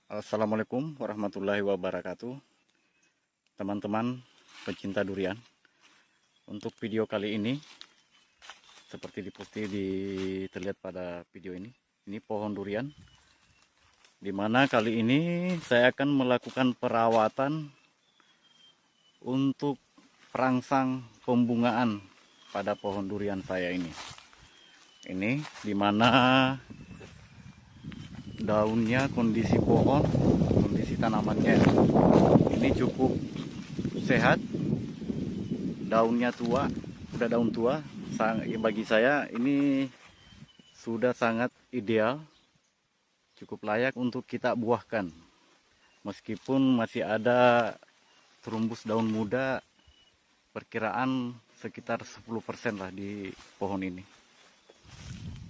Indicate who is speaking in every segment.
Speaker 1: Assalamualaikum warahmatullahi wabarakatuh, teman-teman pecinta durian. Untuk video kali ini, seperti terlihat pada video ini pohon durian, di mana kali ini saya akan melakukan perawatan untuk perangsang pembungaan pada pohon durian saya ini. Ini di mana daunnya, kondisi pohon, kondisi tanamannya ini cukup sehat, daunnya tua, udah daun tua. Bagi saya ini sudah sangat ideal, cukup layak untuk kita buahkan. Meskipun masih ada terumbus daun muda, perkiraan sekitar 10% lah di pohon ini.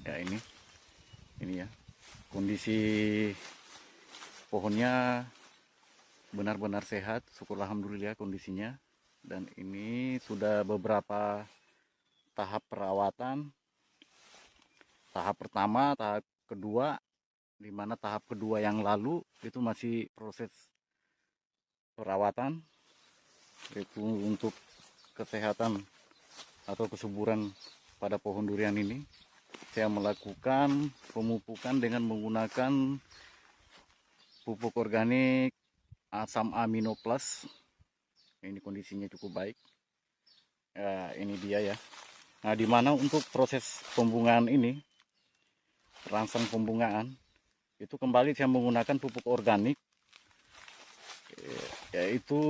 Speaker 1: Ya ini ya. Kondisi pohonnya benar-benar sehat, syukur alhamdulillah kondisinya. Dan ini sudah beberapa tahap perawatan. Tahap pertama, tahap kedua, di mana tahap kedua yang lalu itu masih proses perawatan, yaitu untuk kesehatan atau kesuburan pada pohon durian ini. Saya melakukan pemupukan dengan menggunakan pupuk organik asam amino plus. Ini kondisinya cukup baik. Ya, ini dia ya. Nah, di mana untuk proses pembungaan ini, perangsang pembungaan, itu kembali saya menggunakan pupuk organik, yaitu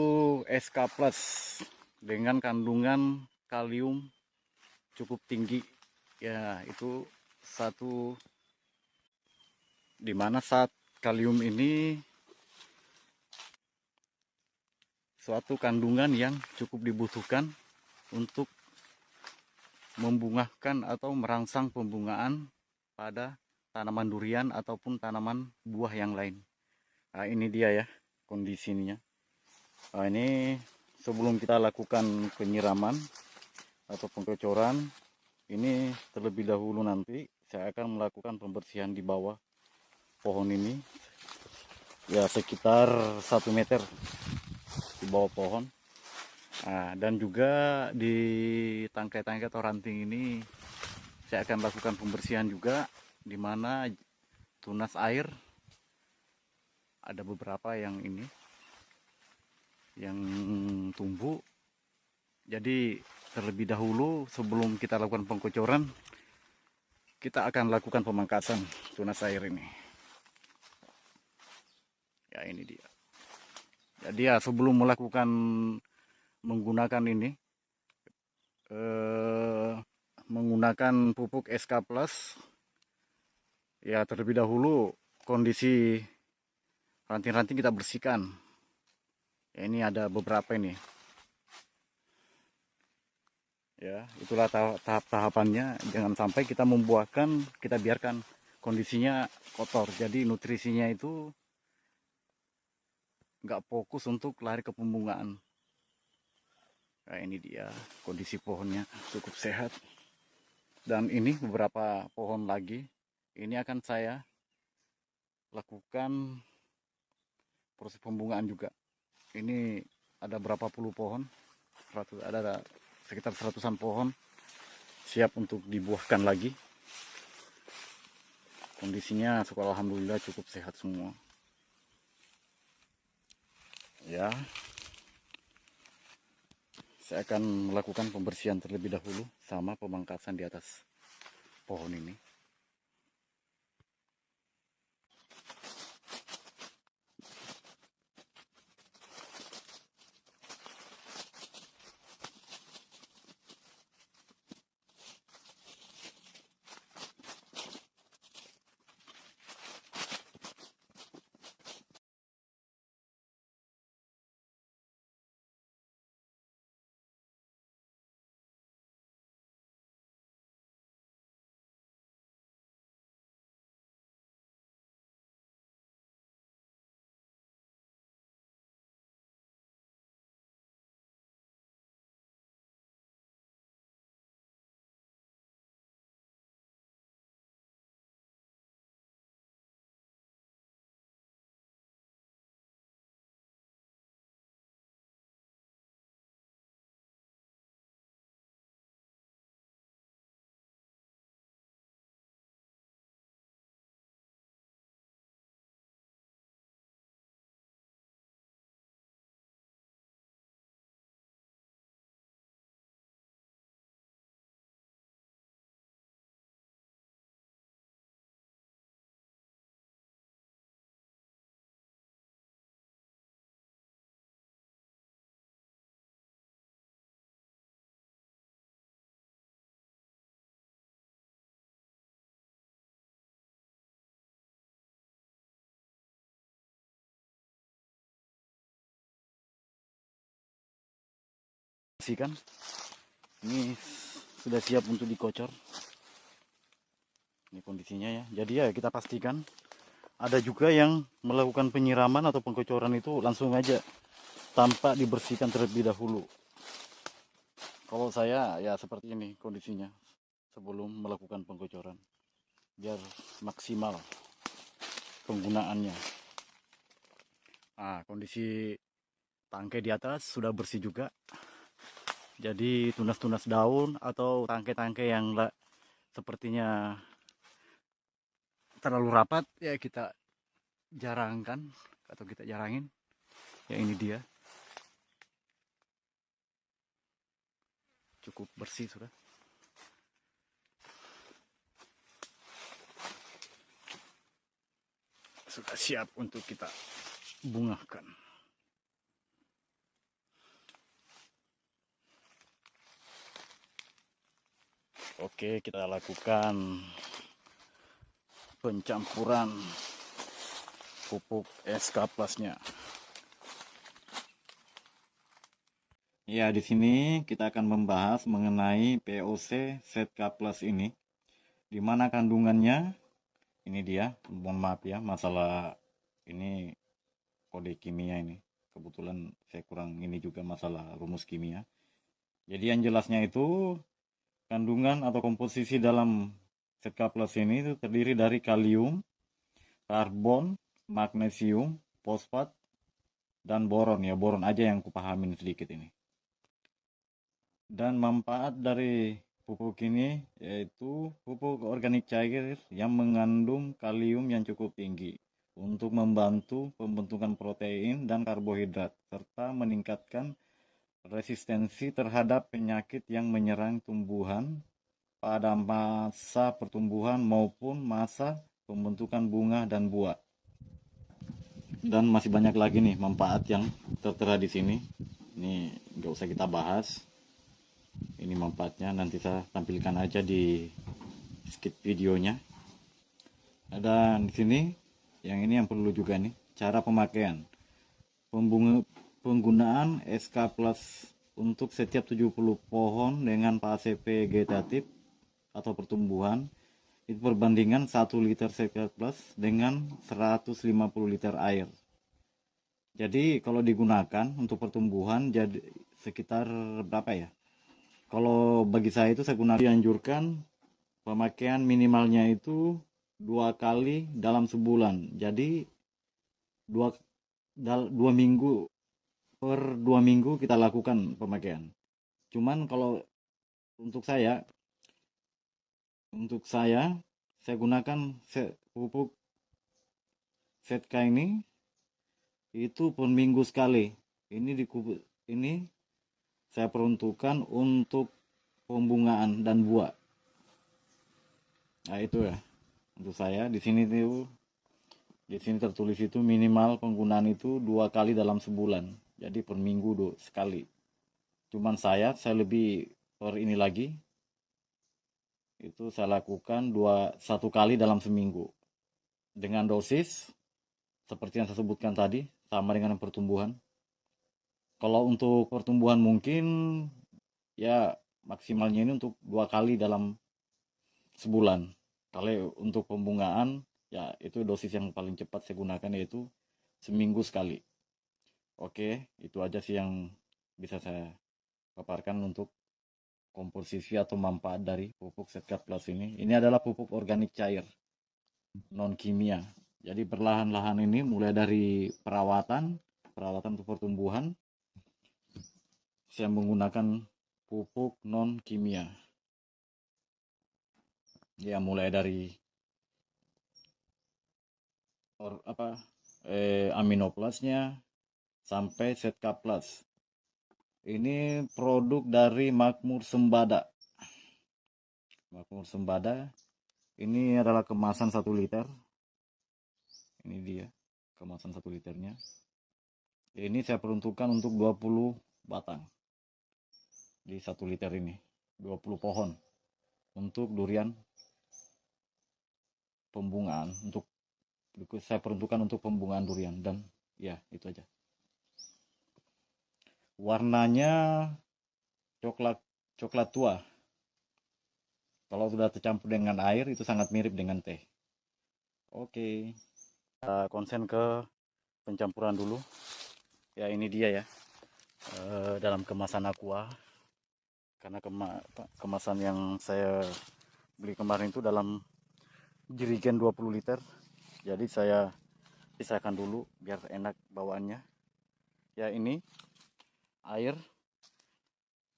Speaker 1: SK Plus dengan kandungan kalium cukup tinggi. Ya, itu satu, di mana saat kalium ini suatu kandungan yang cukup dibutuhkan untuk membungahkan atau merangsang pembungaan pada tanaman durian ataupun tanaman buah yang lain. Nah, ini dia ya kondisinya. Nah, ini sebelum kita lakukan penyiraman atau pengecoran, ini terlebih dahulu nanti saya akan melakukan pembersihan di bawah pohon ini, ya sekitar 1 meter di bawah pohon. Nah, dan juga di tangkai-tangkai atau ranting ini saya akan lakukan pembersihan juga, di mana tunas air ada beberapa yang tumbuh. Jadi terlebih dahulu sebelum kita lakukan pengkocoran, kita akan lakukan pemangkasan tunas air ini. Ya, ini dia. Jadi ya sebelum menggunakan menggunakan pupuk SK Plus, ya terlebih dahulu kondisi ranting-ranting kita bersihkan. Ya, ini ada beberapa ini. Ya, itulah tahap-tahapannya. Jangan sampai kita membuahkan, kita biarkan kondisinya kotor. Jadi nutrisinya itu nggak fokus untuk lari ke pembungaan. Nah, ini dia kondisi pohonnya cukup sehat. Dan ini beberapa pohon lagi. Ini akan saya lakukan proses pembungaan juga. Ini ada berapa puluh pohon, ada sekitar 100-an pohon siap untuk dibuahkan lagi. Kondisinya syukur alhamdulillah cukup sehat semua. Ya, saya akan melakukan pembersihan terlebih dahulu sama pemangkasan di atas pohon ini. bersihkan. Ini sudah siap untuk dikocor. Ini kondisinya ya. Jadi ya kita pastikan. Ada juga yang melakukan penyiraman atau pengkocoran itu langsung aja tanpa dibersihkan terlebih dahulu. Kalau saya ya seperti ini kondisinya sebelum melakukan pengkocoran, biar maksimal penggunaannya. Nah, kondisi tangkai di atas sudah bersih juga. Jadi tunas-tunas daun atau tangkai-tangkai yang sepertinya terlalu rapat ya kita jarangkan atau kita jarangin. Ya ini dia. Cukup bersih sudah. Sudah siap untuk kita bungakan. Oke, kita lakukan pencampuran pupuk SK Plus-nya. Ya, di sini kita akan membahas mengenai POC ZK Plus ini. Di mana kandungannya? Ini dia. Mohon maaf ya, masalah ini kode kimia ini. Kebetulan saya kurang ini juga masalah rumus kimia. Jadi yang jelasnya itu kandungan atau komposisi dalam ZK Plus ini itu terdiri dari kalium, karbon, magnesium, fosfat, dan boron. Ya, boron aja yang kupahamin sedikit ini. Dan manfaat dari pupuk ini yaitu pupuk organik cair yang mengandung kalium yang cukup tinggi untuk membantu pembentukan protein dan karbohidrat serta meningkatkan resistensi terhadap penyakit yang menyerang tumbuhan pada masa pertumbuhan maupun masa pembentukan bunga dan buah. Dan masih banyak lagi nih manfaat yang tertera di sini. Ini nggak usah kita bahas. Ini manfaatnya nanti saya tampilkan aja di skip videonya. Dan di sini yang ini yang perlu juga nih, cara pemakaian. Penggunaan SK Plus untuk setiap 70 pohon dengan fase vegetatif atau pertumbuhan itu perbandingan 1 liter SK Plus dengan 150 liter air. Jadi kalau digunakan untuk pertumbuhan jadi sekitar berapa ya? Kalau bagi saya itu saya gunakan dianjurkan pemakaian minimalnya itu 2 kali dalam sebulan. Jadi 2 minggu per 2 minggu kita lakukan pemakaian. Cuman kalau untuk saya gunakan pupuk ZK ini itu per minggu sekali. Ini saya peruntukkan untuk pembungaan dan buah. Nah itu ya untuk saya di sini tertulis itu minimal penggunaan itu 2 kali dalam sebulan. Jadi per minggu sekali. Cuman saya lebih per ini lagi. Itu saya lakukan 1 kali dalam seminggu. Dengan dosis seperti yang saya sebutkan tadi, sama dengan pertumbuhan. Kalau untuk pertumbuhan mungkin ya maksimalnya ini untuk 2 kali dalam sebulan. Kalau untuk pembungaan ya itu dosis yang paling cepat saya gunakan yaitu seminggu sekali. Oke, itu aja sih yang bisa saya paparkan untuk komposisi atau manfaat dari pupuk ZK Plus ini. Ini adalah pupuk organik cair, non kimia. Jadi perlahan-lahan ini mulai dari perawatan untuk pertumbuhan, saya menggunakan pupuk non kimia. Ya mulai dari aminoplusnya sampai ZK Plus. Ini produk dari Makmur Sembada. Makmur Sembada ini adalah kemasan 1 liter. Ini dia kemasan 1 liternya. Ini saya peruntukkan untuk 20 batang di 1 liter ini, 20 pohon untuk durian pembungaan. Saya peruntukkan untuk pembungaan durian dan ya itu aja. Warnanya coklat coklat tua. Kalau sudah tercampur dengan air itu sangat mirip dengan teh. Oke, kita konsen ke pencampuran dulu. Ya ini dia ya, dalam kemasan aqua. Karena kemasan yang saya beli kemarin itu dalam jerigen 20 liter. Jadi saya pisahkan dulu biar enak bawaannya. Ya ini air.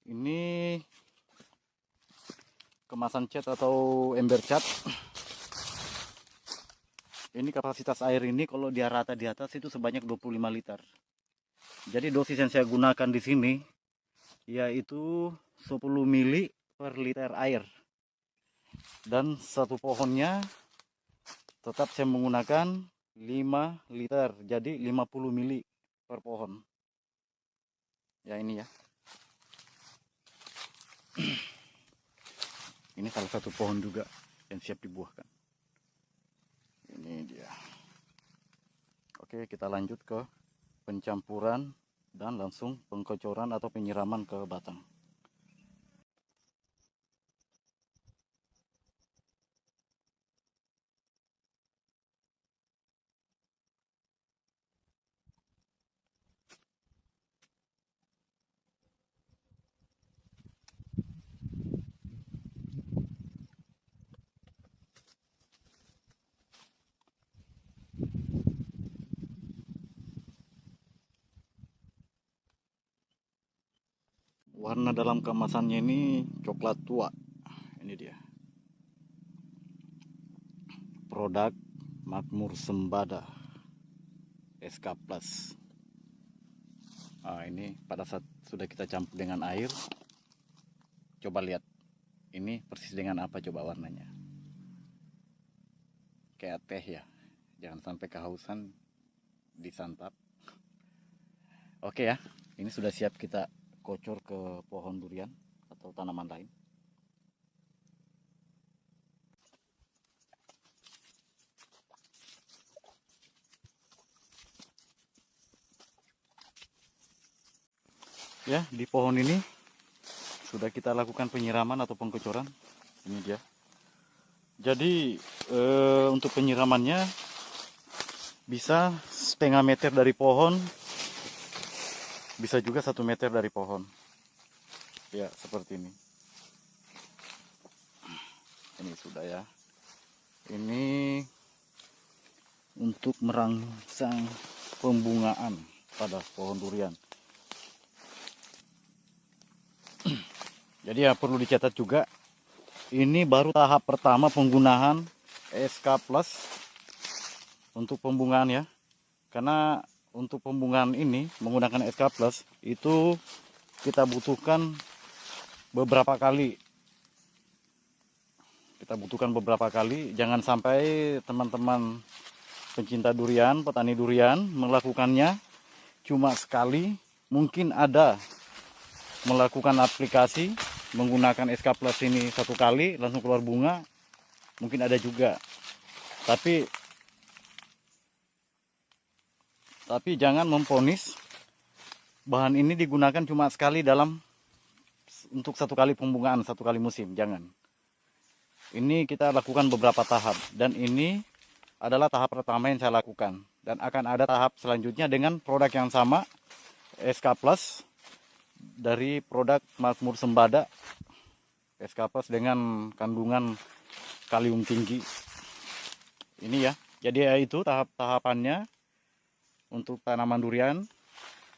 Speaker 1: Ini kemasan cat atau ember cat. Ini kapasitas air ini kalau dia rata di atas itu sebanyak 25 liter. Jadi dosis yang saya gunakan di sini yaitu 10 mili per liter air. Dan satu pohonnya tetap saya menggunakan 5 liter. Jadi 50 mili per pohon. Ya ini ya. Ini salah satu pohon juga yang siap dibuahkan. Ini dia. Oke, kita lanjut ke pencampuran dan langsung pengkocoran atau penyiraman ke batang. Warna dalam kemasannya ini coklat tua. Ini dia. Produk Makmur Sembada SK Plus. Nah, ini pada saat sudah kita campur dengan air, coba lihat. Ini persis dengan apa coba warnanya? Kayak teh ya. Jangan sampai kehausan disantap. Oke ya, ini sudah siap kita kocor ke pohon durian atau tanaman lain. Ya, di pohon ini sudah kita lakukan penyiraman atau pengkocoran. Ini dia. Jadi untuk penyiramannya bisa setengah meter dari pohon, bisa juga 1 meter dari pohon. Ya, seperti ini. Ini sudah ya. Ini untuk merangsang pembungaan pada pohon durian. Jadi ya perlu dicatat juga, ini baru tahap pertama penggunaan SK Plus untuk pembungaan ya. Karena untuk pembungaan ini menggunakan SK Plus itu kita butuhkan beberapa kali. Jangan sampai teman-teman pencinta durian, petani durian melakukannya cuma sekali. Mungkin ada melakukan aplikasi menggunakan SK Plus ini 1 kali langsung keluar bunga, mungkin ada juga. Tapi jangan memvonis bahan ini digunakan cuma sekali untuk 1 kali pembungaan, 1 kali musim. Jangan. Ini kita lakukan beberapa tahap, dan ini adalah tahap pertama yang saya lakukan, dan akan ada tahap selanjutnya dengan produk yang sama SK Plus dari produk Makmur Sembada SK Plus dengan kandungan kalium tinggi. Ini ya. Jadi ya itu tahap-tahapannya untuk tanaman durian.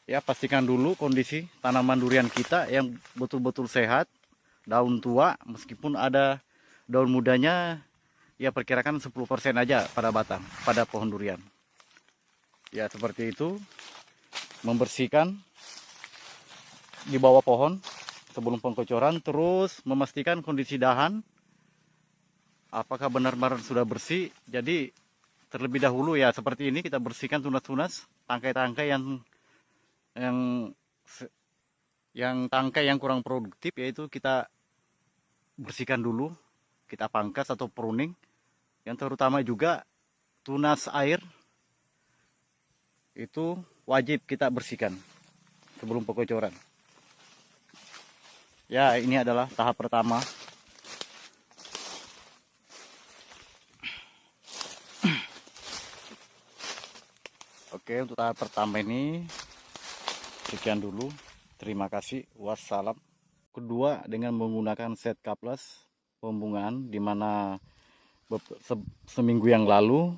Speaker 1: Ya, pastikan dulu kondisi tanaman durian kita yang betul-betul sehat, daun tua, meskipun ada daun mudanya, ya perkirakan 10% aja pada batang, pada pohon durian. Ya, seperti itu. Membersihkan di bawah pohon sebelum pengkocoran, terus memastikan kondisi dahan apakah benar-benar sudah bersih. Jadi terlebih dahulu ya seperti ini, kita bersihkan tunas-tunas, tangkai-tangkai yang tangkai yang kurang produktif, yaitu kita bersihkan dulu, kita pangkas atau pruning. Yang terutama juga tunas air itu wajib kita bersihkan sebelum pengkocoran. Ya, ini adalah tahap pertama. Oke, untuk tahap pertama ini sekian dulu. Terima kasih. Wassalam. Kedua, dengan menggunakan set cupless pembungaan, di mana seminggu yang lalu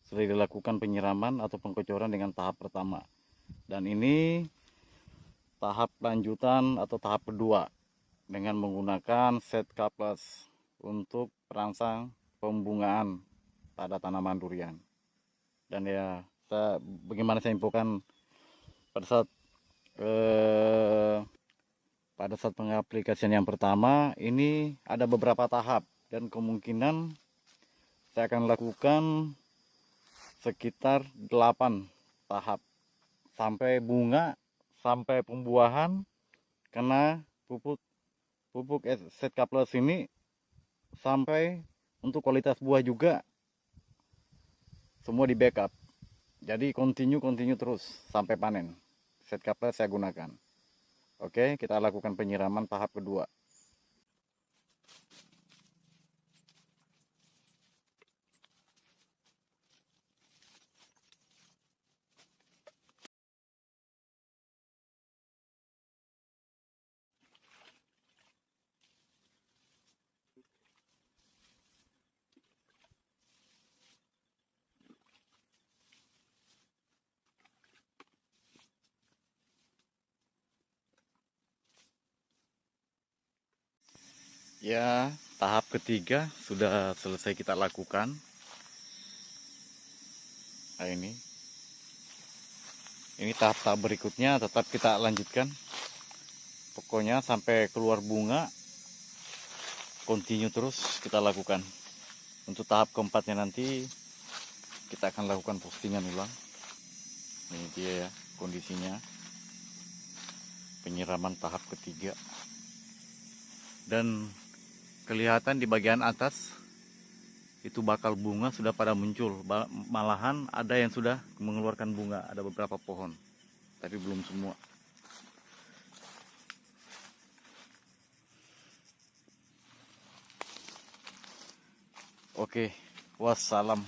Speaker 1: sudah dilakukan penyiraman atau pengkocoran dengan tahap pertama. Dan ini tahap lanjutan atau tahap kedua dengan menggunakan set cupless untuk perangsang pembungaan pada tanaman durian. Dan ya, bagaimana saya infokan pada saat pengaplikasian yang pertama ini ada beberapa tahap, dan kemungkinan saya akan lakukan sekitar 8 tahap sampai bunga, sampai pembuahan, karena pupuk set cupless ini sampai untuk kualitas buah juga semua di backup. Jadi continue terus sampai panen. Set cupless saya gunakan. Oke, kita lakukan penyiraman tahap kedua. Ya, tahap ketiga sudah selesai kita lakukan. Nah, ini tahap-tahap berikutnya tetap kita lanjutkan. Pokoknya sampai keluar bunga, continue terus kita lakukan. Untuk tahap keempatnya nanti kita akan lakukan postingan ulang. Ini dia ya kondisinya, penyiraman tahap ketiga. Dan kelihatan di bagian atas itu bakal bunga sudah pada muncul. Malahan ada yang sudah mengeluarkan bunga, ada beberapa pohon, tapi belum semua. Oke, wassalam.